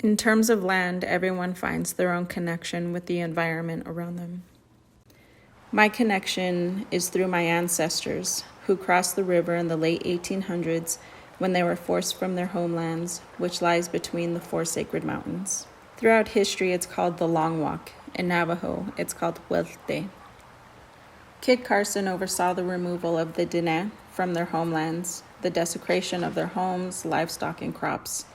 In terms of land, everyone finds their own connection with the environment around them. My connection is through my ancestors, who crossed the river in the late 1800s when they were forced from their homelands, which lies between the four sacred mountains. Throughout history, it's called the Long Walk. In Navajo, it's called Huelte. Kit Carson oversaw the removal of the Diné from their homelands, the desecration of their homes, livestock, and crops.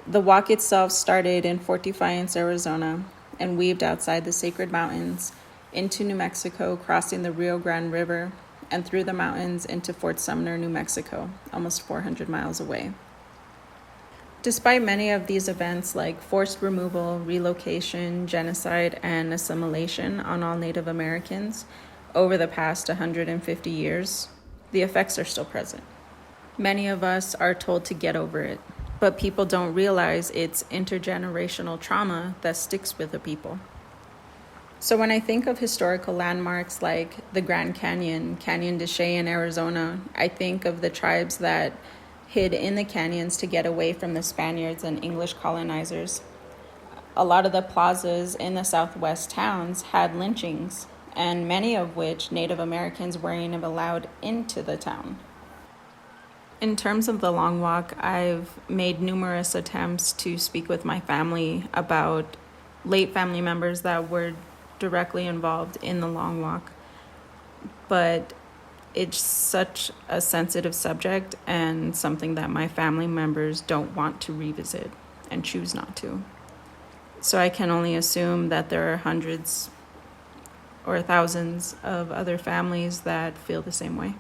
The walk itself started in Fort Defiance, Arizona, and weaved outside the sacred mountains into New Mexico, crossing the Rio Grande River, and through the mountains into Fort Sumner, New Mexico, almost 400 miles away. Despite many of these events like forced removal, relocation, genocide, and assimilation on all Native Americans over the past 150 years, the effects are still present. Many of us are told to get over it, but people don't realize it's intergenerational trauma that sticks with the people. So when I think of historical landmarks like the Grand Canyon, Canyon de Chelly in Arizona, I think of the tribes that hid in the canyons to get away from the Spaniards and English colonizers. A lot of the plazas in the Southwest towns had lynchings, and many of which Native Americans weren't even allowed into the town. In terms of the Long Walk, I've made numerous attempts to speak with my family about late family members that were directly involved in the Long Walk, but it's such a sensitive subject and something that my family members don't want to revisit and choose not to. So I can only assume that there are hundreds or thousands of other families that feel the same way.